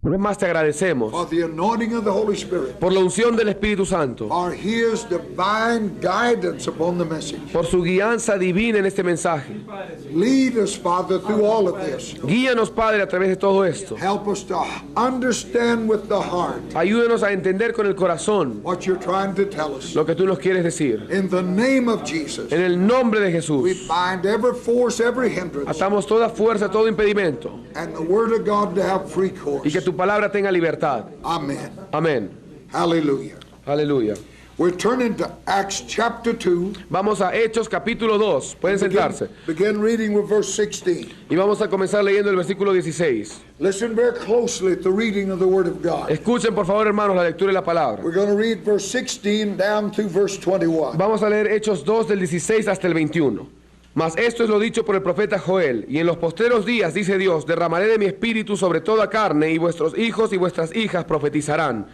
Una vez más te agradecemos for the anointing of the Holy Spirit, por la unción del Espíritu Santo, for His divine guidance upon the message. por su guianza divina en este mensaje. Lead us, Father, through all of this. Guíanos, Padre, a través de todo esto. Help us to understand with the heart Ayúdenos a entender con el corazón what you're trying to tell us. lo que tú nos quieres decir. In the name of Jesus, En el nombre de we Jesús, bind every force, every hindrance, atamos toda fuerza, todo impedimento, and the Word of God to have free y course. que tu palabra tenga libertad. Amen. Amén. Hallelujah. Aleluya. We're turning to Acts chapter 2. Vamos a Hechos capítulo 2. Pueden sentarse. Begin reading with verse 16. Y vamos a comenzar leyendo el versículo 16. Listen very closely at the reading of the Word of God. Escuchen, por favor, hermanos, la lectura de la palabra. We're going to read verse 16 down to verse 21. Vamos a leer Hechos 2 del 16 hasta el 21. Mas esto es lo dicho por el profeta Joel, y en los postreros días, dice Dios, derramaré de mi espíritu sobre toda carne, y vuestros hijos y vuestras hijas profetizarán.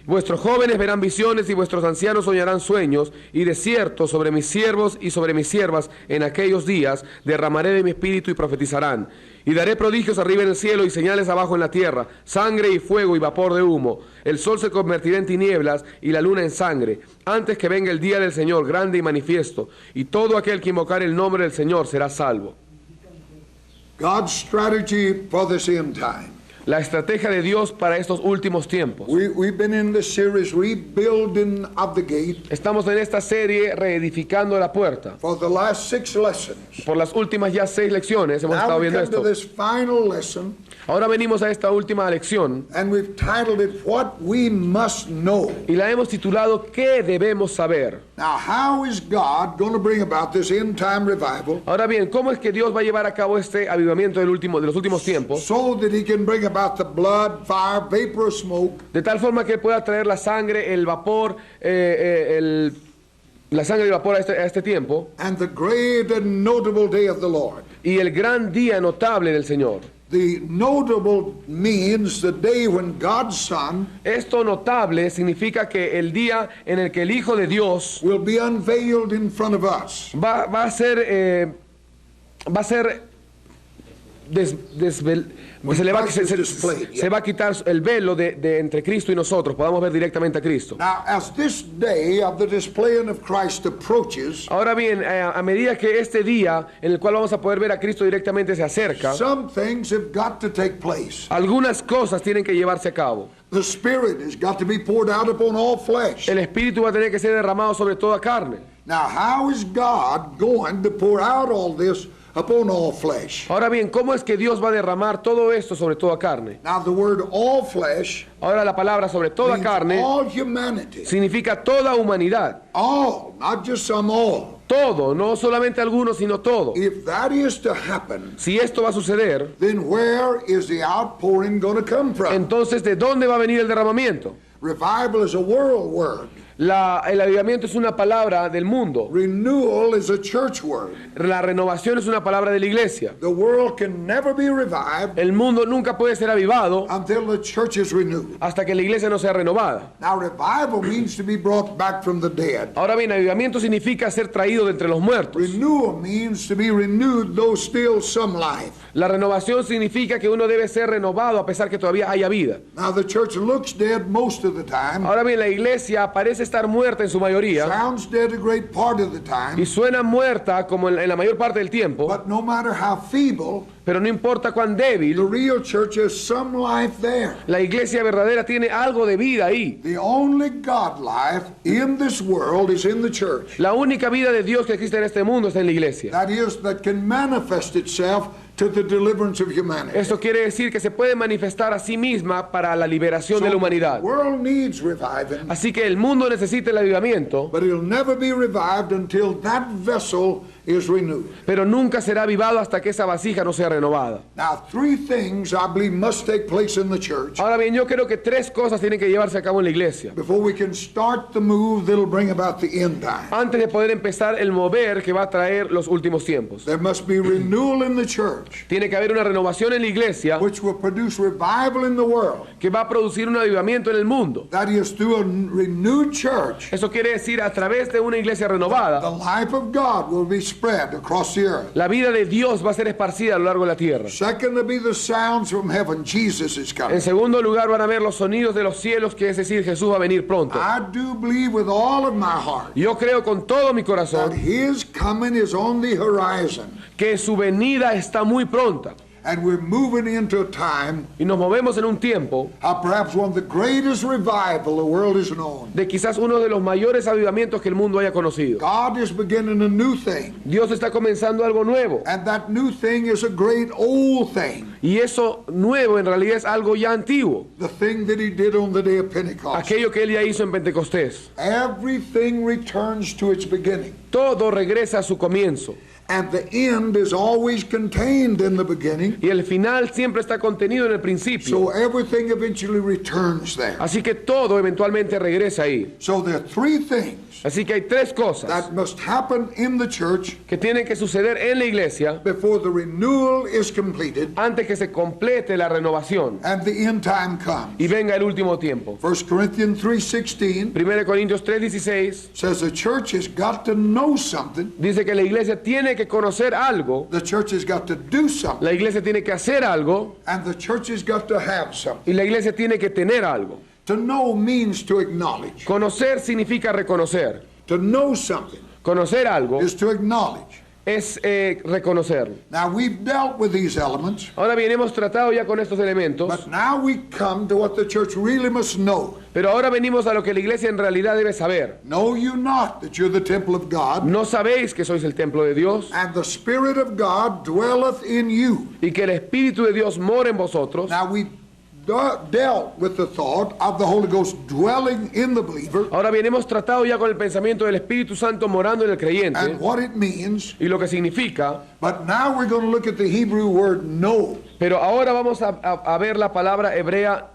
Vuestros jóvenes verán visiones y vuestros ancianos soñarán sueños, y de cierto sobre mis siervos y sobre mis siervas en aquellos días derramaré de mi espíritu y profetizarán. Y daré prodigios arriba en el cielo y señales abajo en la tierra, sangre y fuego y vapor de humo. El sol se convertirá en tinieblas y la luna en sangre, antes que venga el día del Señor grande y manifiesto, y todo aquel que invocare el nombre del Señor será salvo. God's strategy for this end time. La estrategia de Dios para estos últimos tiempos. We've been in this series, Rebuilding of the Gate, Estamos en esta serie reedificando la puerta. for the last 6 lessons. Por las últimas ya 6 lecciones hemos Now estado we viendo come to esto. this final lesson, Ahora venimos a esta última lección and we've titled it, What We Must Know. y la hemos titulado ¿Qué debemos saber? Now, how is God going to bring about this end time revival Ahora bien, ¿cómo es que Dios va a llevar a cabo este avivamiento de los últimos tiempos? so that He can bring about the blood, fire, vapor, smoke, De tal forma que pueda traer la sangre, el vapor, la sangre y el vapor a este tiempo, and the great and notable day of the Lord? y el gran día notable del Señor? The notable means the day when God's Son Esto notable significa que el día en el que el Hijo de Dios will be unveiled in front of us. va a ser se va a quitar el velo de entre Cristo y nosotros, podamos ver directamente a Cristo. Now, as this day of the displaying of Christ approaches, Ahora bien, a medida que este día en el cual vamos a poder ver a Cristo directamente se acerca, some things have got to take place. algunas cosas tienen que llevarse a cabo. The Spirit has got to be poured out upon all flesh. El Espíritu va a tener que ser derramado sobre toda carne. Now, how is God going to pour out all this upon all flesh? Ahora bien, ¿cómo es que Dios va a derramar todo esto sobre toda carne? Now, the word all flesh Ahora la palabra sobre toda means carne all humanity. significa toda humanidad. All, not just some all. Todo, no solamente algunos, sino todo. If that is to happen, Si esto va a suceder, then where is the outpouring going to come from? entonces ¿de dónde va a venir el derramamiento? Revival is a world word. El avivamiento es una palabra del mundo. Renewal is a church word. La renovación es una palabra de la iglesia. The world can never be revived El mundo nunca puede ser avivado until the church is renewed. hasta que la iglesia no sea renovada. Now, revival means to be brought back from the dead. Ahora bien, avivamiento significa ser traído de entre los muertos. Renewal means to be renewed, though still some life. La renovación significa que uno debe ser renovado a pesar que todavía haya vida. Now, the church looks dead most of the time, Ahora bien, la iglesia parece estar muerta en su mayoría sounds dead a great part of the y time, suena muerta como en la mayor parte del tiempo, but no matter how feeble, pero no importa cuán the débil, real church has some life there. la iglesia verdadera tiene algo de vida ahí. The only God life in this world is in the church. La única vida de Dios que existe en este mundo está en la iglesia. That is, that can manifest itself to the deliverance of humanity. Esto quiere decir que se puede manifestar a sí misma para la liberación de la The humanidad. world needs reviving, Así que el mundo necesita el avivamiento, but it'll never be revived until that vessel is renewed. pero nunca será avivado hasta que esa vasija no sea renovada. Now, 3 things I believe must take place in the church Ahora bien, yo creo que 3 cosas tienen que llevarse a cabo en la iglesia before we can start the move that'll bring about the end time. antes de poder empezar el mover que va a traer los últimos tiempos. There must be renewal in the church, Tiene que haber una renovación en la iglesia which will produce revival in the world. que va a producir un avivamiento en el mundo. That is, through a renewed church, Eso quiere decir a través de una iglesia the renovada, life of God will be spread across the earth. La vida de Dios va a ser esparcida a lo largo de la tierra. Second, to be the sounds from heaven. Jesus is coming. En segundo lugar van a ver los sonidos de los cielos, que es decir, Jesús va a venir pronto. I do believe with all of my heart Yo creo con todo mi that corazón his coming is on the horizon. que su venida está muy pronta. And we're moving into a time Y nos movemos en un tiempo of perhaps one of the greatest revival the world has known. de quizás uno de los mayores avivamientos que el mundo haya conocido. God is beginning a new thing. Dios está comenzando algo nuevo. And that new thing is a great old thing. Y eso nuevo en realidad es algo ya antiguo. The thing that he did on the day of Pentecost. Aquello que él ya hizo en Pentecostés. Everything returns to its beginning. Todo regresa a su comienzo. And the end is always contained in the beginning. Y el final siempre está contenido en el principio. So everything eventually returns there. Así que todo eventualmente regresa ahí. So there are three things Así que hay tres cosas that must happen in the church que tienen que suceder en la iglesia before the renewal is completed antes que se complete la renovación and the end time comes. y venga el último tiempo. 1 Corinthians 3:16 1 Corintios 3:16 says the church has got to know something. dice que la iglesia tiene que conocer algo, The church has got to do something. la iglesia tiene que hacer algo And the church has got to have something. y la iglesia tiene que tener algo. To know means to acknowledge. Conocer significa reconocer. To know something Conocer algo is to acknowledge. es reconocerlo. Now we've dealt with these elements, Ahora bien, hemos tratado ya con estos elementos, but now we come to what the church really must know. pero ahora venimos a lo que la iglesia en realidad debe saber. Know you not that you're the temple of God, ¿No sabéis que sois el templo de Dios and the Spirit of God dwelleth in you? y que el Espíritu de Dios mora en vosotros? Now we dealt with the thought of the Holy Ghost dwelling in the believer Ahora bien, hemos tratado ya con el pensamiento del Espíritu Santo morando en el creyente and what it means, y lo que significa, but now we're going to look at the Hebrew word know. pero ahora vamos a ver la palabra hebrea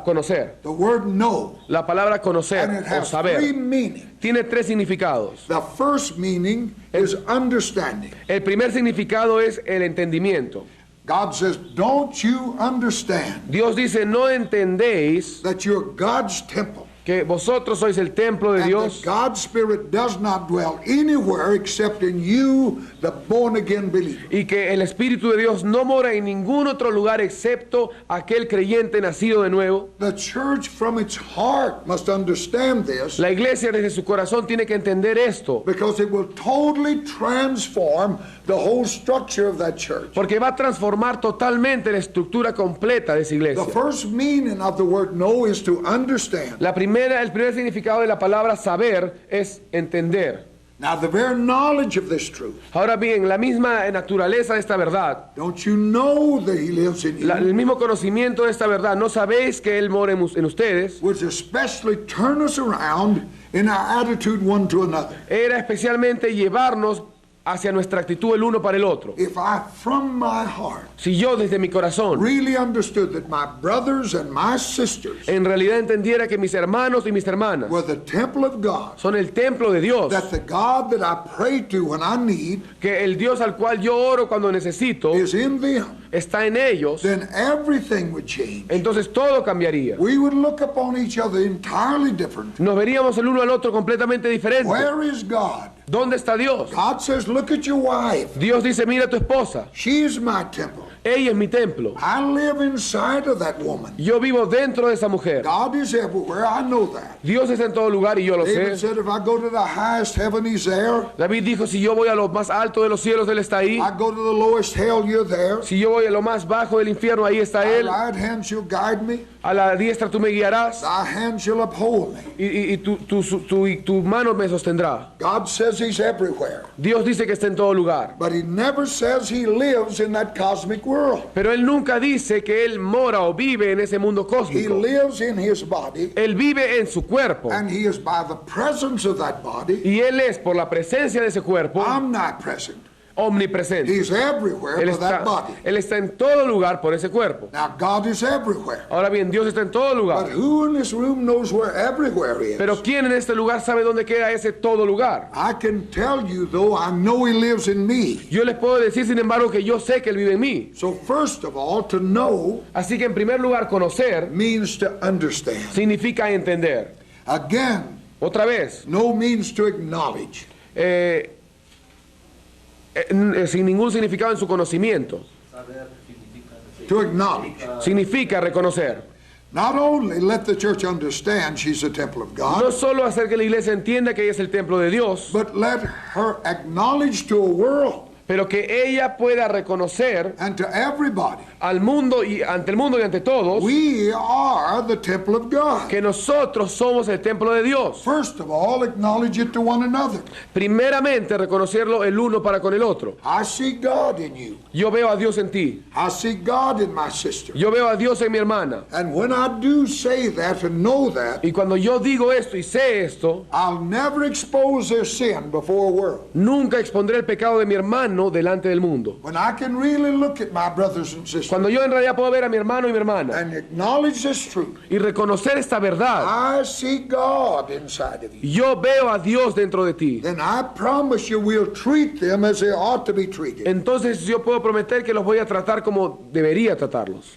conocer. The word know, La palabra conocer and it o has three saber meanings. tiene tres significados. The first meaning is understanding. El primer significado es el entendimiento. God says, don't you understand Dios dice, ¿no entendéis that you're God's temple? que vosotros sois el templo de And Dios that God's Spirit does not dwell anywhere except in you, the born-again believer. y que el Espíritu de Dios no mora en ningún otro lugar excepto aquel creyente nacido de nuevo? The church from its heart must understand this La iglesia desde su corazón tiene que entender esto, because it will totally transform the whole structure of that church. porque va a transformar totalmente la estructura completa de esa The iglesia. first meaning of the word know is to understand. El primer significado de la palabra saber es entender. Now, the very knowledge of this truth, Ahora bien, la misma naturaleza de esta verdad, don't you know that He lives in you, el mismo conocimiento de esta verdad, ¿no sabéis que Él mora en ustedes? would especially turn us around in our attitude one to another. Era especialmente llevarnos hacia nuestra actitud el uno para el otro. If I, from my heart, Si yo desde mi corazón really understood that my brothers and my sisters en realidad entendiera que mis hermanos y mis hermanas were the temple of God, son el templo de Dios, that the God that I pray to when I need que el Dios al cual yo oro cuando necesito is in them, está en ellos, then everything would change. entonces todo cambiaría. We would look upon each other entirely different. Nos veríamos el uno al otro completamente diferente. Where is God? ¿Dónde está Dios? God says, look at your wife. Dios dice, mira a tu esposa, She is my temple. ella es mi templo. I live inside of that woman. Yo vivo dentro de esa mujer. God is everywhere. I know that. Dios está en todo lugar y yo lo David sé. said, if I go to the highest heaven, He's there. David dijo, si yo voy a lo más alto de los cielos, Él está ahí. I go to the lowest hell, you're there. Si yo voy a lo más bajo del infierno, ahí está Thy Él. right hand shall guide me. A la diestra tú me guiarás Thy hand shall uphold me. y tu mano me sostendrá. God says He's everywhere. Dios dice que está en todo lugar. But He never says He lives in that cosmic world. Pero Él nunca dice que Él mora o vive en ese mundo He cósmico. lives in His body, Él vive en su cuerpo. and He is by the presence of that body Y Él es, por la presencia de ese cuerpo, omnipresent. omnipresente. He's everywhere Él for that está, body. él está en todo lugar por ese cuerpo. Now, God is everywhere. Ahora bien, Dios está en todo But lugar. who in this room knows where everywhere is? Pero ¿quién en este lugar sabe dónde queda ese todo lugar? I can tell you, though, I know He lives in me. Yo les puedo decir, sin embargo, que yo sé que Él vive en mí. So, first of all, to know Así que en primer lugar, conocer means to understand. significa entender. Again, Otra vez, know means to acknowledge. eh, sin ningún significado en su conocimiento. To acknowledge. Significa reconocer. Not only let the church understand she's a temple of No God, solo hacer que la iglesia entienda que ella es el templo de Dios, but let her acknowledge to a world pero que ella pueda reconocer and to everybody, al mundo y ante el mundo y ante todos we are the temple of God. que nosotros somos el templo de Dios. First of all, acknowledge it to one another. Primeramente, reconocerlo el uno para con el otro. I see God in you. Yo veo a Dios en ti. I see God in my sister. Yo veo a Dios en mi hermana. And when I do say that and know that, Y cuando yo digo esto y sé esto, I'll never expose their sin before a world. nunca expondré el pecado de mi hermano delante del mundo. When I can really look at my brothers and sisters Cuando yo en realidad puedo ver a mi hermano y mi hermana and acknowledge this truth, y reconocer esta verdad, I see God inside of you. yo veo a Dios dentro de ti. Then I promise you we'll treat them as they ought to be treated. Entonces yo puedo prometer que los voy a tratar como debería tratarlos.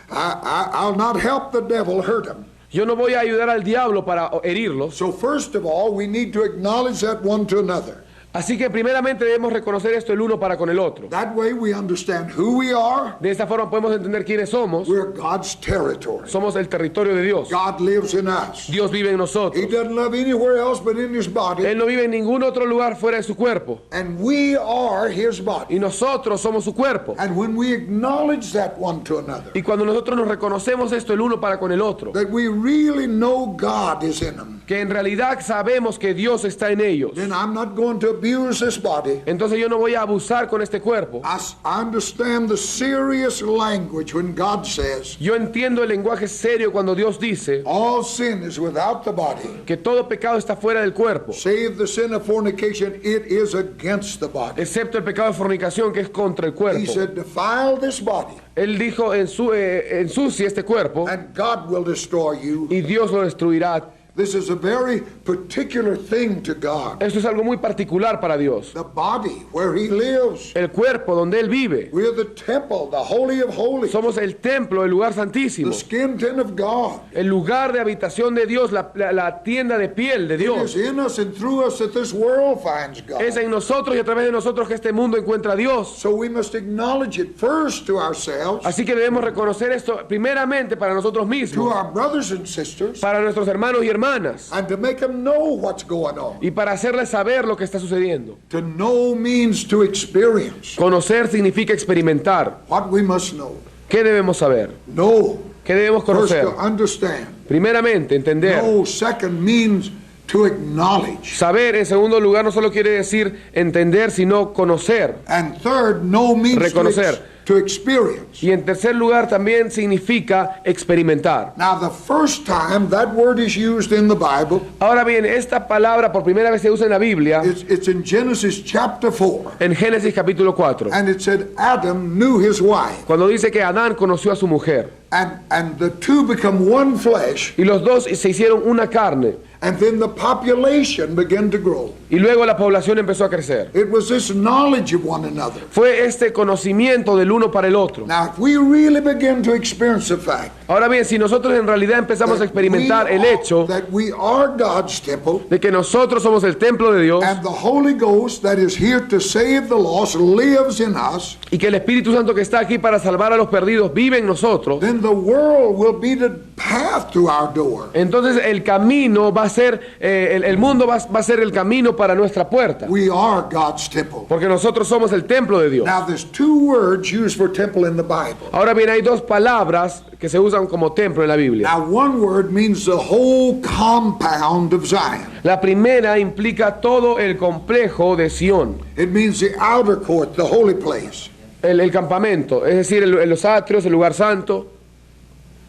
I'll not help the devil hurt them. Yo no voy a ayudar al diablo para herirlos. So first of all, we need to acknowledge that one to another. Así que primeramente debemos reconocer esto el uno para con el otro. That way we understand who we are. De esta forma podemos entender quiénes somos. We're God's territory. Somos el territorio de Dios. God lives in us. Dios vive en nosotros. He doesn't live anywhere else but in his body. Él no vive en ningún otro lugar fuera de su cuerpo. And we are his body. Y nosotros somos su cuerpo. And when we acknowledge that one to another, Y cuando nosotros nos reconocemos esto el uno para con el otro, that we really know God is in them, que en realidad sabemos que Dios está en ellos, then I'm not going to abuse this body. entonces yo no voy a abusar con este cuerpo. I understand the serious language when God says, Yo entiendo el lenguaje serio cuando Dios dice all sin is without the body, que todo pecado está fuera del cuerpo, save the sin of fornication, it is against the body. excepto el pecado de fornicación que es contra el He cuerpo. said, defile this body, Él dijo ensucie este cuerpo and God will destroy you. y Dios lo destruirá. This is a very particular thing to God. Esto es algo muy particular para Dios. The body where he lives. El cuerpo donde Él vive. We're the temple, the holy of holies, Somos el templo, el lugar the santísimo, skin tent of God. el lugar de habitación de Dios, la tienda de piel de It is Dios. in us and through us that this world finds God. Es en nosotros y a través de nosotros que este mundo encuentra a Dios. So we must acknowledge it first to ourselves, Así que debemos reconocer esto primeramente para nosotros to mismos, our brothers and sisters, para nuestros hermanos y hermanas, and to make them know what's going on. y para hacerles saber lo que está sucediendo. To know means to experience. Conocer significa experimentar. What we must know. ¿Qué debemos saber? Know. ¿Qué debemos First conocer? to understand. Primeramente, entender. Know, second, means to acknowledge. Saber, en segundo lugar, no solo quiere decir entender, sino conocer. And third, know means Reconocer. to experience. Y en tercer lugar, también significa experimentar. Now, the first time that word is used in the Bible, Ahora bien, esta palabra por primera vez se usa en la Biblia, it's in Genesis chapter 4. en Génesis capítulo 4, And it said Adam knew his wife. cuando dice que Adán conoció a su mujer. And the two become one flesh. Y los dos se hicieron una carne. And then the population began to grow. Y luego la población empezó a crecer. It was this knowledge of one another. Fue este conocimiento del uno para el otro. Now, if we really begin to experience the fact Ahora bien, si nosotros en realidad empezamos a experimentar el hecho that we are God's temple, de que nosotros somos el templo de Dios and the Holy Ghost that is here to save the lost lives in us, y que el Espíritu Santo que está aquí para salvar a los perdidos vive en nosotros, then the world will be the path to our door. entonces el camino va a ser, el mundo va a ser el camino para nuestra puerta. We are God's temple. Porque nosotros somos el templo de Dios. Now, there's two words used for temple in the Bible. Ahora bien, hay dos palabras que se usan como templo en la Biblia. Now, one word means the whole compound of Zion. La primera implica todo el complejo de Sión, It means the outer court, the holy place. el campamento, es decir, los atrios, el lugar santo.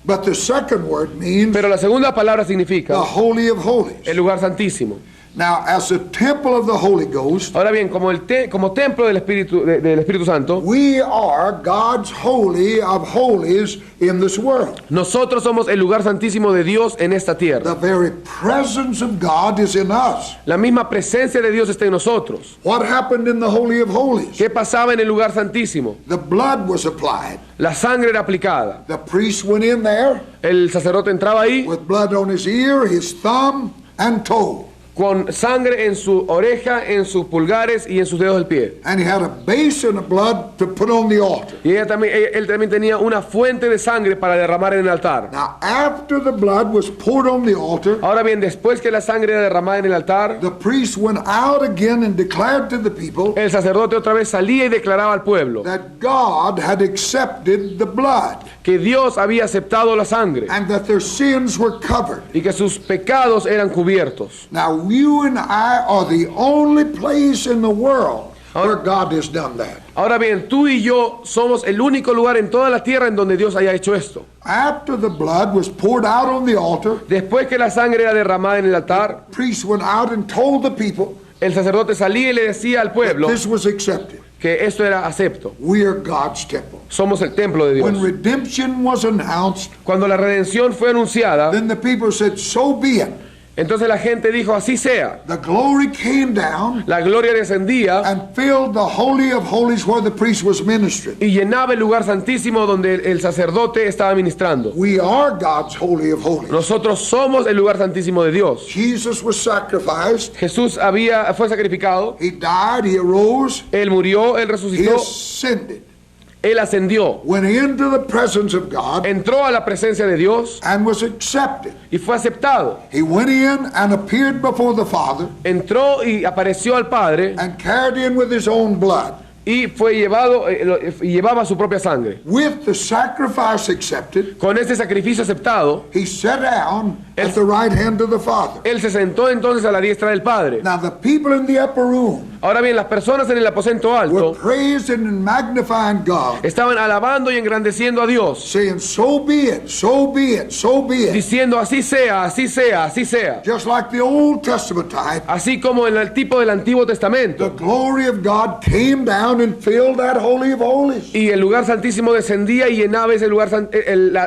But the second word means Pero la segunda palabra the significa Holy of Holies. el lugar santísimo. Now, as a temple of the Holy Ghost, Ahora bien, como templo del Espíritu Santo, we are God's holy of holies in this world. nosotros somos el lugar santísimo de Dios en esta tierra. The very presence of God is in us. La misma presencia de Dios está en nosotros. What happened in the Holy of Holies? ¿Qué pasaba en el lugar santísimo? The blood was applied. La sangre era aplicada. The priest went in there El sacerdote entraba ahí with blood on his ear, his thumb, and toe. con sangre en su oreja, en sus pulgares y en sus dedos del pie. And he had a basin of blood to put on the altar. Y él también tenía una fuente de sangre para derramar en el altar. Now, after the blood was poured on the altar, Ahora bien, después que la sangre era derramada en el altar, the priest went out again and declared to the people el sacerdote otra vez salía y declaraba al pueblo that God had accepted the blood que Dios había aceptado la sangre and that their sins were covered. y que sus pecados eran cubiertos. Now, you and I are the only place in the world where God has done that. Ahora bien, tú y yo somos el único lugar en toda la tierra en donde Dios haya hecho esto. After the blood was poured out on the altar, Después que la sangre era derramada en el altar, the priest went out and told the people el sacerdote salía y le decía al pueblo this was accepted. que esto era acepto. We are God's temple. Somos el templo de When Dios. redemption was announced, Cuando la redención fue anunciada, then the people said, so be it. entonces la gente dijo, así sea. The glory came down La gloria descendía and filled the Holy of Holies where the priest was ministering. y llenaba el lugar santísimo donde el sacerdote estaba ministrando. We are God's Holy of Holies. Nosotros somos el lugar santísimo de Dios. Jesus was sacrificed. Jesús fue sacrificado, He died. He arose. Él murió, Él He resucitó, ascended. Él ascendió, Went into the presence of God entró a la presencia de Dios and was accepted. y fue aceptado. He went in and appeared before the Father Entró y apareció al Padre and carried in with his own blood. y fue llevado y llevaba su propia sangre. With the sacrifice accepted, Con este sacrificio aceptado, he sat down at the right hand of the Father. Él se sentó entonces a la diestra del Padre. Now the people in the upper room Ahora bien, las personas en el aposento were alto praising and magnifying God, estaban alabando y engrandeciendo a Dios, saying, so be it, so be it, so be it. diciendo así sea, así sea, así sea. Just like the Old Testament type, Así como en el tipo del Antiguo the Testamento. glory of God came down and filled that Holy of Holies. Y el lugar santísimo descendía y llenaba ese lugar,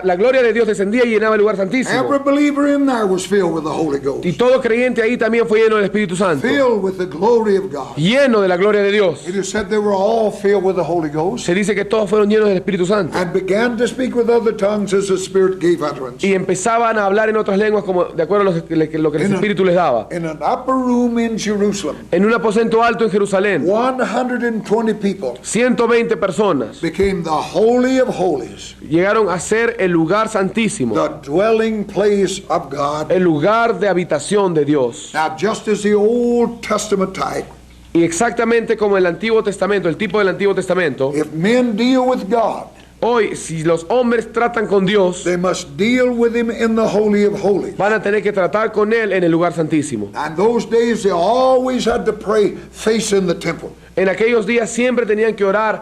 la gloria de Dios descendía y llenaba el lugar santísimo. Every believer in there was filled with the Holy Ghost, Y todo creyente ahí también fue lleno del Espíritu Santo, filled with the glory of God. lleno de la gloria de Dios. It is said they were all filled with the Holy Ghost Se dice que todos fueron llenos del Espíritu Santo and began to speak with other tongues as the Spirit gave utterance. y empezaban a hablar en otras lenguas como de acuerdo a lo que el Espíritu les daba. In an upper room in Jerusalem, En un aposento alto en Jerusalén, 120 people 120 personas became the Holy of Holies, llegaron a ser el lugar santísimo, the dwelling place of God. el lugar de habitación de Dios. Now, just as the Old Testament type, Y exactamente como el Antiguo Testamento, el tipo del Antiguo Testamento, if men deal with God, hoy si los hombres tratan con Dios, they must deal with Him in the Holy of Holies. van a tener que tratar con Él en el lugar santísimo. And those days, they always had to pray facing the temple. En aquellos días siempre tenían que orar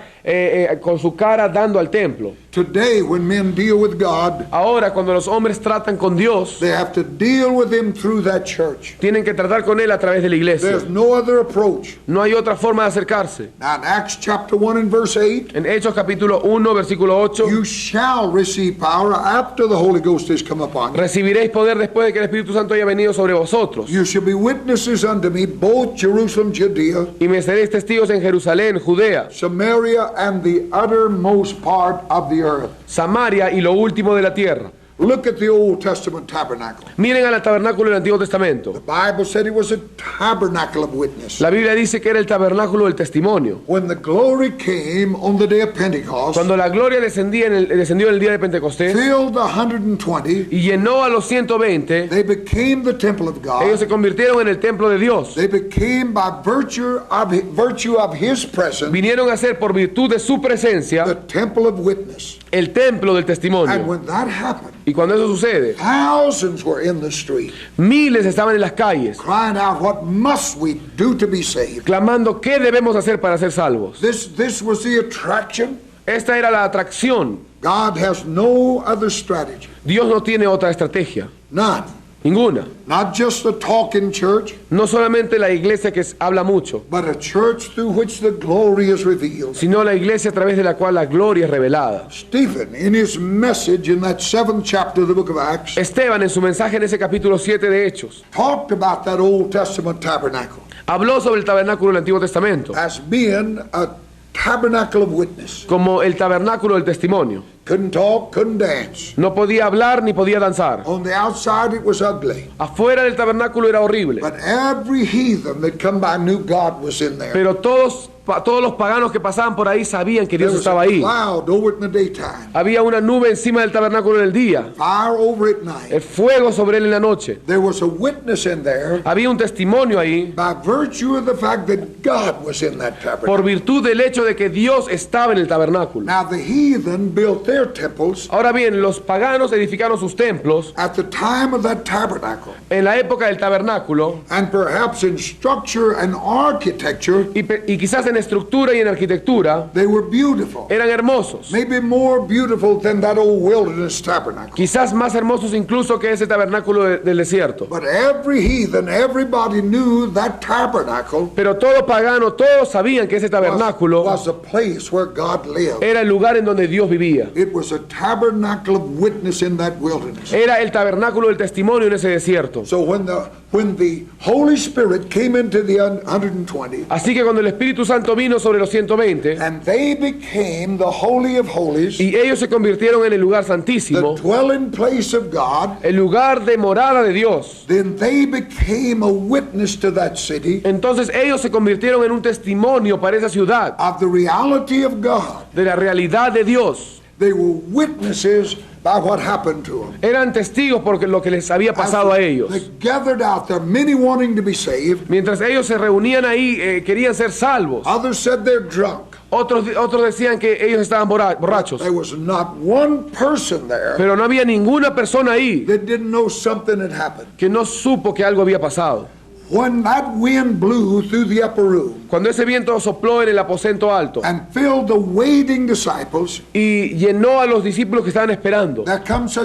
con su cara dando al templo. Today, when men deal with God, Ahora, cuando los hombres tratan con Dios, they have to deal with Him through that church. tienen que tratar con Él a través de la iglesia. There's no other approach. No hay otra forma de acercarse. Now, in Acts chapter 1 and verse 8, En Hechos capítulo 1, versículo 8, you shall receive power after the Holy Ghost has come upon you. recibiréis poder después de que el Espíritu Santo haya venido sobre vosotros. You shall be witnesses unto me, both Jerusalem, Judea, Y me seréis testigos en Jerusalén, Judea, Samaria, and the uttermost part of the earth. Samaria y lo último de la tierra. Look at the Old Testament tabernacle. Miren al tabernáculo del Antiguo Testamento. The Bible said it was a tabernacle of witness. La Biblia dice que era el tabernáculo del testimonio. When the glory came on the day of Pentecost, Cuando la gloria descendió en el día de Pentecostés filled the 120, y llenó a los 120, they became the temple of ellos se God. convirtieron en el templo de Dios. They became by virtue of His presence Vinieron a ser por virtud de su presencia the temple of witness. el templo del And testimonio. when that happened, Y cuando eso sucede, thousands were in the street, miles estaban en las calles crying out, what must we do to be saved? clamando qué debemos hacer para ser salvos. This was the attraction. Esta era la atracción. God has no other strategy. Dios no tiene otra estrategia, None. ninguna. Not just a talking church, No solamente la iglesia que habla mucho, but a church through which the glory is revealed. sino la iglesia a través de la cual la gloria es revelada. Stephen, in his message in that 7th chapter of the book of Acts, Esteban, en su mensaje en ese capítulo 7 de Hechos, talked about that Old Testament tabernacle habló sobre el tabernáculo del Antiguo Testamento as being a tabernacle of witness. como el tabernáculo del testimonio. Couldn't talk, couldn't dance. No podía hablar ni podía danzar. On the outside it was ugly. Afuera del tabernáculo era horrible. But every heathen that come by knew God was in there. Pero todos los paganos que pasaban por ahí sabían que There Dios was estaba a ahí. cloud over it in the daytime. Había una nube encima del tabernáculo en el día, Fire over it at night. el fuego sobre él en la noche. There was a witness in there Había un testimonio ahí by virtue of the fact that God was in that tabernacle. por virtud del hecho de que Dios estaba en el tabernáculo. Now the heathen built their temples Ahora bien, los paganos edificaron sus templos at the time of that tabernacle. en la época del tabernáculo And perhaps in structure and architecture, y quizás en estructura y en arquitectura they were beautiful. eran hermosos. Maybe more beautiful than that old wilderness tabernacle. Quizás más hermosos incluso que ese tabernáculo del desierto. But every heathen, everybody knew that tabernacle Pero todo pagano, todos sabían que ese tabernáculo was a place where God lived. era el lugar en donde Dios vivía. It was a tabernacle of witness in that wilderness. Era el tabernáculo del testimonio en ese desierto. So when the Holy Spirit came into the 120, Así que cuando el Espíritu Santo vino sobre los 120 and they became the Holy of Holies, y ellos se convirtieron en el lugar the santísimo, dwelling place of God, el lugar de morada de Dios, then they became a witness to that city entonces ellos se convirtieron en un testimonio para esa ciudad of the reality of God. de la realidad de Dios. They were witnesses by what happened to them. Eran testigos por lo que les había pasado a ellos. They gathered out there, many wanting to be saved. Mientras ellos se reunían ahí, querían ser salvos. Others said they're drunk. Otros decían que ellos estaban borrachos. There was not one person there Pero no había ninguna persona ahí that didn't know something had happened. que no supo que algo había pasado. When that wind blew through the upper room Cuando ese viento sopló en el aposento alto and filled the waiting disciples, y llenó a los discípulos que estaban esperando, there comes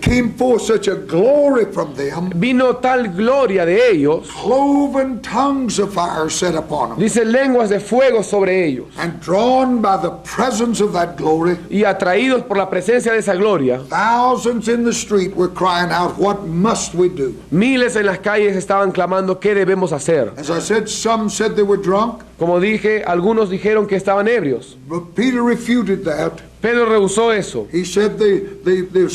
came forth such a glory from them, vino tal gloria de ellos, cloven tongues of fire set upon them, dice lenguas de fuego sobre ellos, and drawn by the presence of that glory, y atraídos por la presencia de esa gloria, thousands in the street were crying out, "What must we do?" miles en las calles estaban clamando qué debemos hacer. As I said, some said they were drunk, Como dije, algunos dijeron que estaban ebrios. but Peter refuted that. Pedro rehusó eso. He said the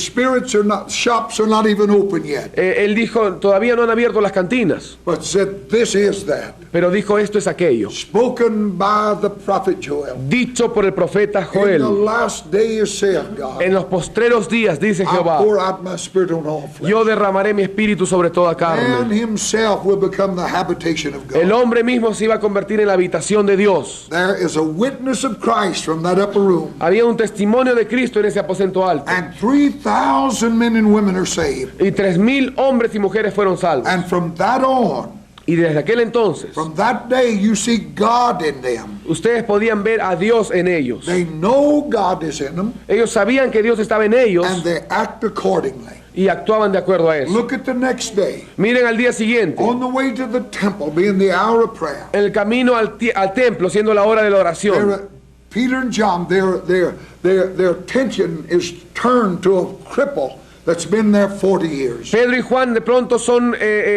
shops are not even open yet. Él dijo, todavía no han abierto las cantinas, But said, this is that. pero dijo, esto es aquello. Spoken by the prophet Joel. Dicho por el profeta In the Joel, last days, saith God, en los postreros días, dice I'll Jehová, pour out my spirit on all flesh. yo derramaré mi espíritu sobre toda Man carne. himself will become the habitation of El God. hombre mismo se iba a convertir en la habitación de Dios. There is a witness of Christ from that upper room. Había un testimonio de Cristo en ese aposento alto. And 3,000 men and women are saved. Y 3,000 hombres y mujeres fueron salvos. And from that on, Y desde aquel entonces, from that day, you see God in them. ustedes podían ver a Dios en ellos. They know God is in them, Ellos sabían que Dios estaba en ellos and they act accordingly. y actuaban de acuerdo a eso. Look at the next day. Miren al día siguiente, On the way to the temple, being the hour of prayer, en el camino al templo, siendo la hora de la oración, Peter and John, their attention is turned to a cripple that's been there 40 years. Pedro y Juan de pronto son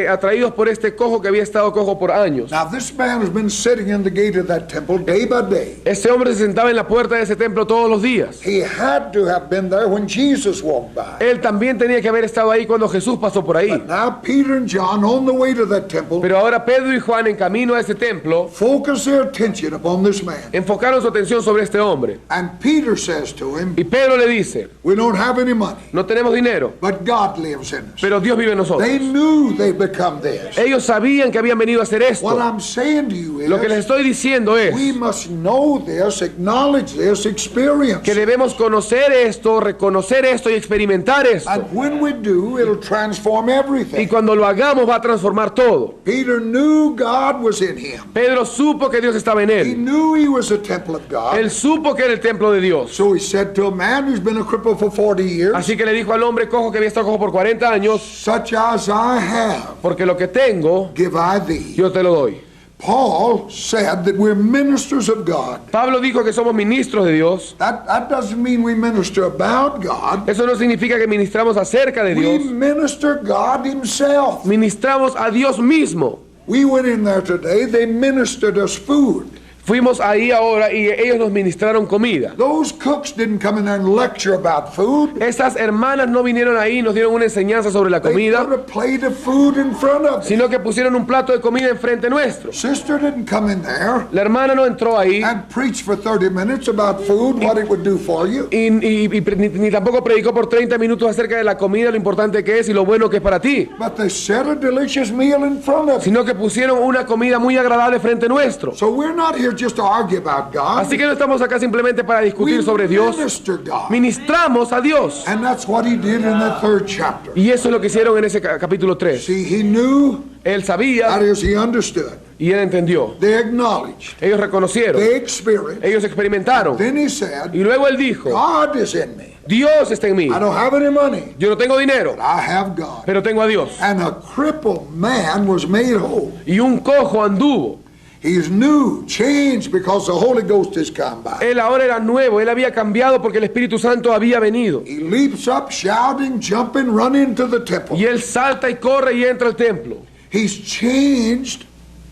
atraídos por este cojo que había estado cojo por años. Now this man has been sitting in the gate of that temple day by day. Este hombre se sentaba en la puerta de ese templo todos los días. He had to have been there when Jesus walked by. Él también tenía que haber estado ahí cuando Jesús pasó por ahí. But now Peter and John, on the way to that temple, Pero ahora Pedro y Juan en camino a ese templo focus their attention upon this man. enfocaron su atención sobre este hombre. And Peter says to him, Y Pedro le dice, we don't have any money, no tenemos dinero, but God lives in us. pero Dios vive en nosotros. They knew they'd become this. Ellos sabían que habían venido a hacer What esto. I'm saying to you Lo que les is, estoy diciendo es we must know this, acknowledge this, experience. que debemos conocer esto, reconocer esto y experimentar esto. And when we do, it'll transform Y everything. cuando lo hagamos va a transformar todo. Peter knew God was in him. Pedro supo que Dios estaba en He él. knew he was a temple of God. Él supo que era el templo de Dios. So he said to a man who's been a cripple for 40 years, Así que le dijo al hombre cojo que había estado cojo por 40 años, such as I have, porque lo que tengo, give I thee. yo te lo doy. Paul said that we're ministers of God. Pablo dijo que somos ministros de Dios. That doesn't mean we minister about God. Eso no significa que ministramos acerca de We Dios. minister God himself. Ministramos a Dios mismo. We went in there today, they ministered us food. Fuimos ahí ahora y ellos nos ministraron comida. Those cooks didn't come in there and lecture about food. Estas hermanas no vinieron ahí y nos dieron una enseñanza sobre la They comida, put a plate of food in front of them. sino que pusieron un plato de comida enfrente nuestro. Sister didn't come in there La hermana no entró ahí and preach for 30 minutes about food, what it would do for you. ni tampoco predicó por 30 minutos acerca de la comida, lo importante que es y lo bueno que es para ti, But they set a delicious meal in front of you. sino que pusieron una comida muy agradable frente nuestro. So we're not here just to argue about God. Así que no estamos acá simplemente para We discutir sobre Dios. minister God. Ministramos a Dios. And that's what he did in the 3rd chapter. Y eso es lo que hicieron en ese capítulo 3. See, he knew, Él sabía that is, he understood. y él entendió. They acknowledged. Ellos reconocieron. They experienced. Ellos experimentaron. Then he said, Y luego él dijo, God is in me. Dios está en mí. I don't have any money, Yo no tengo dinero, but I have God. pero tengo a Dios. And a crippled man was made whole. Y un cojo anduvo. He's new, changed because the Holy Ghost has come by. Él ahora era nuevo. Él había cambiado porque el Espíritu Santo había venido. He leaps up, shouting, jumping, running to the temple. Y él salta y corre y entra al templo. He's changed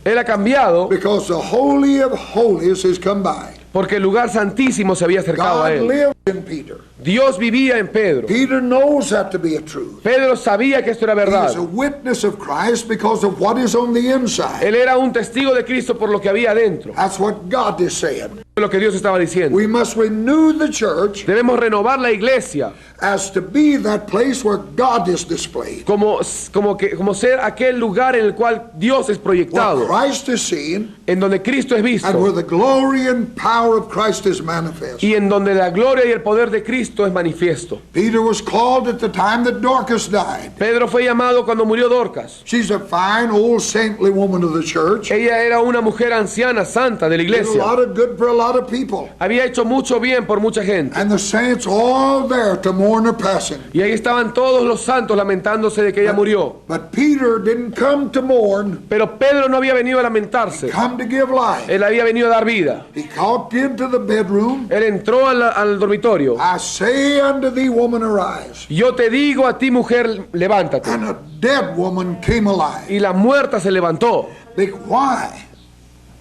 Él ha cambiado because the Holy of Holies has come by. porque el lugar santísimo se había acercado a God él. lives in Peter. Dios vivía en Pedro. Peter knows that to be a truth. Pedro sabía que esto era He verdad. is a witness of Christ because of what is on the inside. Él era un testigo de Cristo por lo que había adentro. That's what God is saying. Lo que Dios estaba diciendo. We must renew the church Debemos renovar la iglesia as to be that place where God is displayed. como ser aquel lugar en el cual Dios es Where proyectado, Christ is seen en donde Cristo es and where visto the glory and power of Christ is manifest. y en donde la gloria y el poder de Cristo es manifiesto. Peter was called at the time that Dorcas died. Pedro fue llamado cuando murió Dorcas. She's a fine old saintly woman of the church. Ella era una mujer anciana, santa de la Did a iglesia. lot of good for a lot of people. Había hecho mucho bien por mucha gente. And the saints all there to mourn her passing. Y ahí estaban todos los santos lamentándose de que ella murió. But Peter didn't come to mourn, Pero Pedro no había venido a lamentarse. come to give life. Él había venido a dar vida. He walked into the bedroom. Él entró al dormitorio. I say unto thee, woman, arise. Yo te digo a ti, mujer, levántate. And a dead woman came alive. Y la muerta se levantó. Why?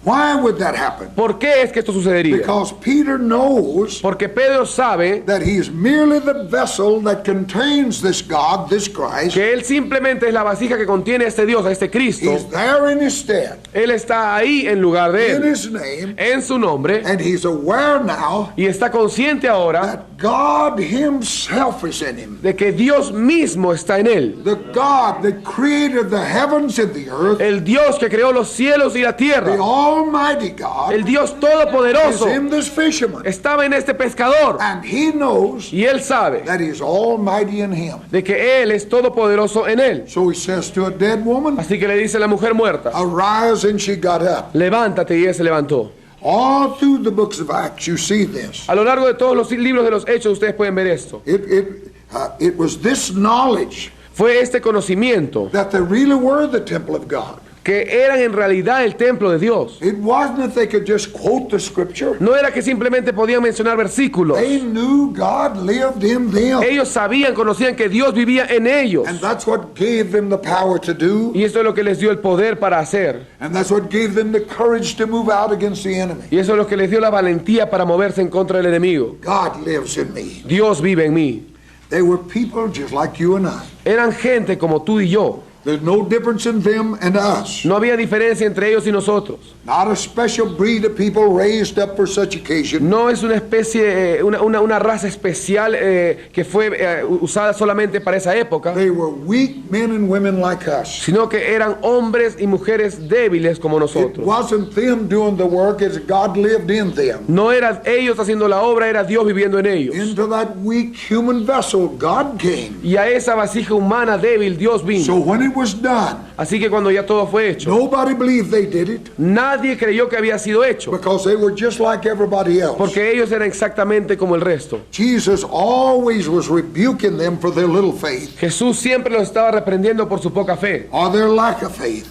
Why would that happen? ¿Por qué es que esto sucedería? Because Peter knows Porque Pedro sabe that he's merely the vessel that contains this God, this Christ. que él simplemente es la vasija que contiene a este Dios, a este Cristo. He's there in his stead, Él está ahí en lugar de in él, his name, en su nombre, and he's aware now y está consciente ahora that God himself is in him. de que Dios mismo está en él. The God that created the heavens and the earth, El Dios que creó los cielos y la the tierra, Almighty God, el Dios is todopoderoso, in this fisherman. estaba en este pescador. And he knows Y él sabe that he's almighty in him. de que él es todopoderoso en él. So he says to a dead woman, Así que le dice a la mujer muerta, arise, and she got up. levántate, y ella se levantó. All through the books of Acts, you see this. A lo largo de todos los libros de los Hechos ustedes pueden ver esto. It was this knowledge Fue este conocimiento that they really were the temple of God. que eran en realidad el templo de Dios. It wasn't that they could just quote the scripture. No era que simplemente podían mencionar versículos. They knew God lived in them. Ellos sabían, conocían que Dios vivía en ellos. And that's what gave them the power to do. Y esto es lo que les dio el poder para hacer. And that's what gave them the courage to move out against the enemy. Y eso es lo que les dio la valentía para moverse en contra del enemigo. God lives in me. Dios vive en mí. They were people just like you and I. Eran gente como tú y yo. There's no difference in them and us. No había diferencia entre ellos y nosotros. Not a special breed of people raised up for such occasion. No es una especie, una raza especial que fue usada solamente para esa época, They were weak men and women like us. sino que eran hombres y mujeres débiles como It nosotros. wasn't them doing the work, it's God lived in them. No eran ellos haciendo la obra, era Dios viviendo en ellos. Into that weak human vessel, God came. Y a esa vasija humana débil Dios So vino. when it was done, Así que cuando ya todo fue hecho, nobody believed they did it nadie creyó que había sido hecho, because they were just like everybody else. porque ellos eran exactamente como el resto. Jesus always was rebuking them for their little faith Jesús siempre los estaba reprendiendo por su poca fe or their lack of faith.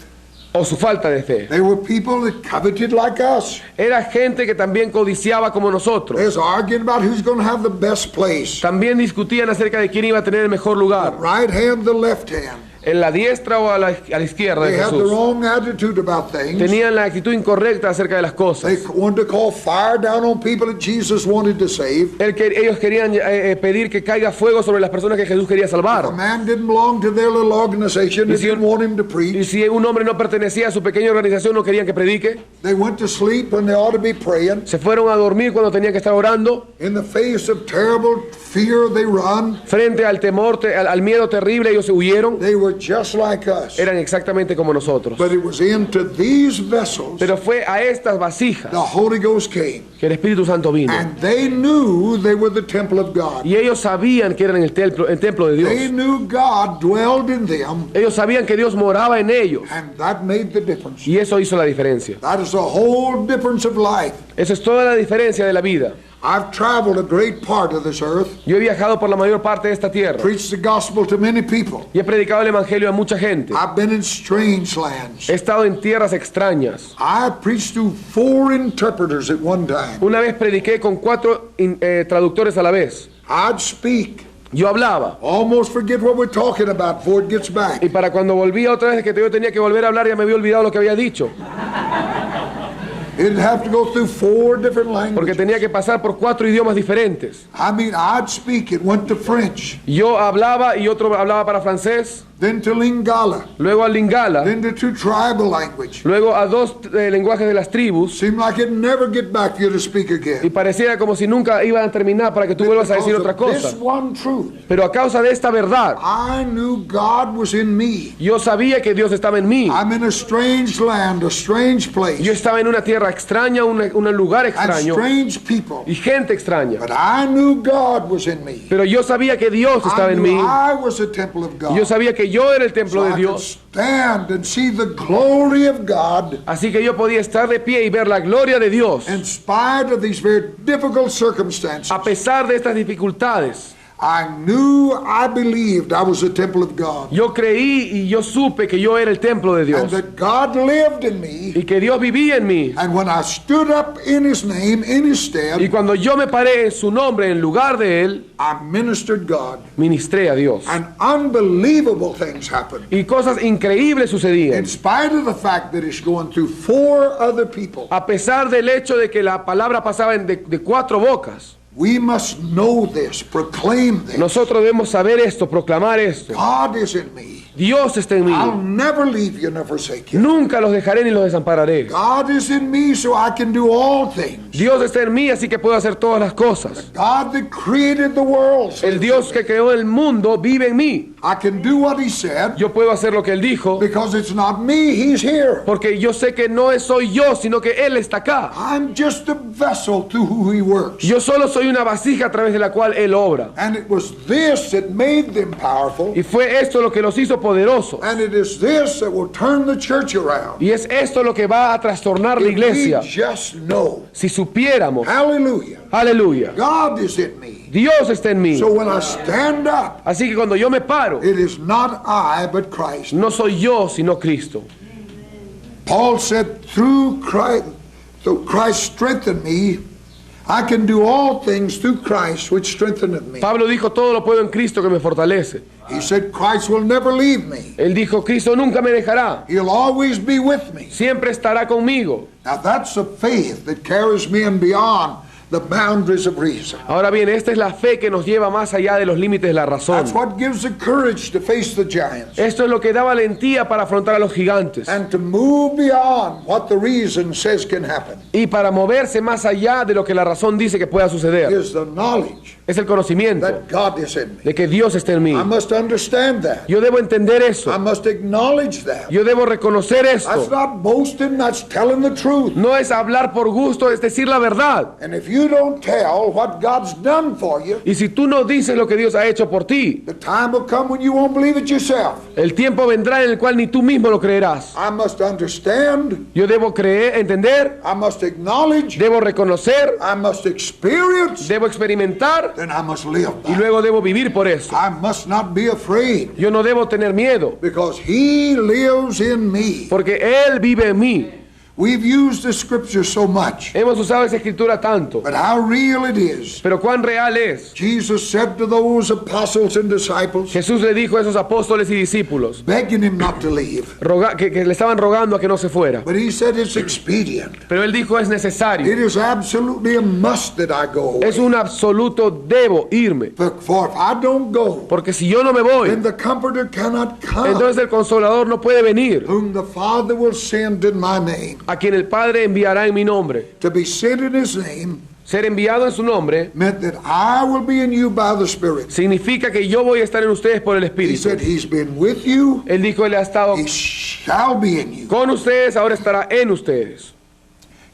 o su falta de fe. They were people that coveted like us. Era gente que también codiciaba como nosotros. There's arguing about who's going to have the best place. También discutían acerca de quién iba a tener el mejor lugar. Right hand, the left hand. en la diestra o a la izquierda de They had the Jesús. wrong attitude about things. Tenían la actitud incorrecta acerca de las They cosas. wanted to call fire down on people that Jesus wanted to save. Ellos querían pedir que caiga fuego sobre las personas que Jesús quería If salvar. a man didn't belong to their little organization, they didn't want him to Y preach. si un hombre no pertenecía a su pequeña organización, no querían que predique. They went to sleep when they ought to be praying. Se fueron a dormir cuando tenían que estar orando. In the face of terrible fear, they run. Frente al temor, al miedo terrible, ellos se huyeron. They were just like us. Eran exactamente como nosotros. But it was into these vessels Pero fue a estas vasijas the Holy Ghost came. que el Espíritu Santo vino. And they knew they were the temple of God. Y ellos sabían que eran el templo de They Dios. knew God dwelled in them, Ellos sabían que Dios moraba en ellos. and that made the difference. Y eso hizo la diferencia. That is the whole difference of life. Eso es toda la diferencia de la vida. I've traveled a great part of this earth, Yo he viajado por la mayor parte de esta tierra. preached the gospel to many people. Y he predicado el Evangelio a mucha gente. I've been in strange lands. He estado en tierras extrañas. I preached to 4 interpreters at one time. Una vez prediqué con 4 traductores a la vez. I'd speak, Yo hablaba. almost forget what we're talking about before it gets back. Y para cuando volvía otra vez que yo tenía que volver a hablar, ya me había olvidado lo que había dicho. It'd have to go through 4 different Porque languages. tenía que pasar por 4 idiomas diferentes. I mean, I'd speak, it went to French, Yo hablaba y otro hablaba para francés. then to Lingala, Luego al lingala. then to tribal language. Luego a 2 lenguajes de las tribus. Seemed like it'd never get back for you to speak Y again. pareciera como si nunca iban a terminar para que tú vuelvas a decir Because otra of this cosa. one truth, Pero a causa de esta verdad, I knew God was in me. yo sabía que Dios estaba en mí. I'm in a strange land, a strange Yo place, estaba en una tierra extraña, un lugar and extraño strange people. y gente extraña. But I knew God was in me. Pero yo sabía que Dios estaba I en knew mí. I was a temple of Y yo God. sabía que yo era el templo So de I could Dios. stand and see the glory of God Así que yo podía estar de pie y ver la gloria de Dios. in spite of these very difficult circumstances. A pesar de estas dificultades, I knew, I believed I was the temple of God. yo creí y yo supe que yo era el templo de And Dios. that God lived in me. Y que Dios vivía en mí. And when I stood up in His name, in His Y stead, cuando yo me paré en su nombre en lugar de él, I ministered God. ministré a Dios. And unbelievable things happened. Y cosas increíbles In sucedían. spite of the fact that it's going through 4 other people, A pesar del hecho de que la palabra pasaba de 4 bocas. we must know this, proclaim this. Nosotros debemos saber esto, proclamar esto. God is in me. Dios está en I'll mí. never leave you nor forsake you. Nunca los dejaré ni los desampararé. God is in me so I can do all things. Dios está en mí, así que puedo hacer todas las cosas. God that created the world. El Dios que creó el mundo vive en mí. I can do what He said Yo puedo hacer lo que Él dijo, because it's not me, He's here. porque yo sé que no soy yo, sino que Él está acá. I'm just a vessel through who He works. Yo solo soy una vasija a través de la cual Él obra. And it was this that made them powerful. Y fue esto lo que los hizo poderosos. And it is this that will turn the church around. Y es esto lo que va a trastornar la If we iglesia. just know. Si supiéramos, Hallelujah. aleluya, God is in me. Dios está en mí. So when I stand up, Así que cuando yo me paro, it is not I, but Christ. no soy yo, sino Cristo. Paul said, through Christ, so Christ strengthened me. I can do all things through Christ, which strengtheneth me. Pablo dijo, todo lo puedo en Cristo que me fortalece. He said, Christ will never leave me. Él dijo, Cristo nunca me dejará. He'll always be with me. Siempre estará conmigo. Now that's a faith that carries men beyond the boundaries of reason. Ahora bien, esta es la fe que nos lleva más allá de los límites de la razón. That's what gives the courage to face the giants Esto es lo que da valentía para afrontar a los gigantes and to move beyond what the reason says can happen. y para moverse más allá de lo que la razón dice que pueda suceder. Is the knowledge Es el conocimiento that God is in me. de que Dios está en mí. I must understand that. Yo debo entender I eso. must acknowledge that. Yo debo reconocer That's esto. not boasting, that's telling the truth. No es hablar por gusto, es decir la verdad. And if you don't tell what God's done for you, Y si tú no dices lo que Dios ha hecho por ti, the time will come when you won't believe it yourself. el tiempo vendrá en el cual ni tú mismo lo creerás. I must understand, Yo debo creer, entender, I must acknowledge, debo reconocer, I must experience, debo experimentar then I must live y by it. luego debo vivir por eso. I must not be afraid Yo no debo tener miedo, because He lives in me. porque Él vive en mí. We've used the scripture so much, Hemos usado esa escritura tanto, but how real it is. pero cuán real es. Jesus said to those apostles and disciples, Jesús le dijo a esos apóstoles y discípulos begging him not to leave, que le estaban rogando a que no se fuera. but he said it's expedient. Pero él dijo es necesario, It is absolutely a must that I go es away. un absoluto debo irme. For if I don't go, Porque si yo no me voy, then the Comforter cannot come, entonces el Consolador no puede venir, whom the Father will send in my name. a quien el Padre enviará en mi nombre. To be sent in his name Ser enviado en su nombre meant that I will be in you by the Spirit. significa que yo voy a estar en ustedes por el He Espíritu. said he's been with you, Él dijo, él ha estado he shall be in you. con ustedes, ahora estará en ustedes.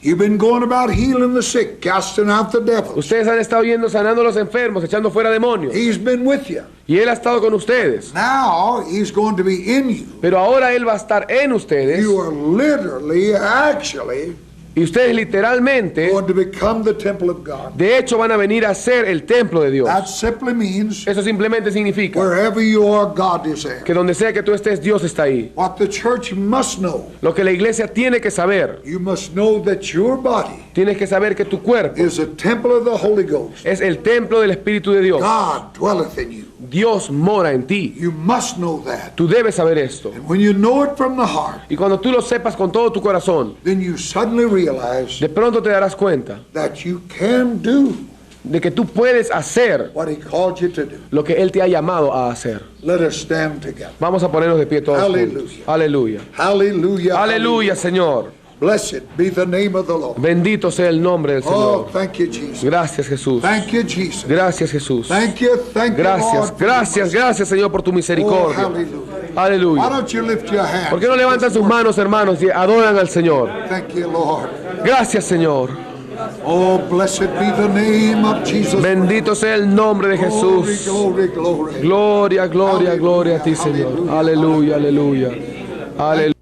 You've been going about healing the sick, casting out the devils. Ustedes han estado yendo sanando a los enfermos, echando fuera demonios. He's been with you. Y él ha estado con ustedes. Now he's going to be in you. Pero ahora él va a estar en ustedes. You are literally, actually, Y ustedes literalmente, going to become the temple of God. de hecho, van a venir a ser el templo de Dios. That simply means Eso simplemente significa wherever you are, God is there. que donde sea que tú estés, Dios está ahí. What the church must know, Lo que la iglesia tiene que saber, you must know that your body tienes que saber que tu cuerpo is a temple of the Holy Ghost. es el templo del Espíritu de Dios. God dwelleth in you. Dios mora en ti. You must know that. Tú debes saber esto. And when you know it from the heart, Y cuando tú lo sepas con todo tu corazón, then you suddenly realize de pronto te darás cuenta that you can do de que tú puedes hacer what he called you to do. lo que Él te ha llamado a hacer. Let us stand together. Vamos a ponernos de pie todos Hallelujah. juntos. Aleluya. Hallelujah. Aleluya, Señor. Blessed be the name of the Lord. Bendito sea el nombre del Oh, Señor. thank you, Jesus. Gracias, Jesús. Thank you, Jesus. Gracias, Jesús. Thank you, Gracias, Lord. for gracias, your mercy. gracias, Señor, por tu Oh, misericordia. hallelujah. Why Aleluya. don't you lift your hands? ¿Por qué no levantan sus manos, hermanos, y adoran al Señor? Thank you, Lord. Gracias, Señor. Oh, blessed be the name of Jesus. Bendito sea el nombre de Jesús. Glory, glory, glory. Gloria, gloria, gloria a ti, Señor. Aleluya, aleluya. Aleluya.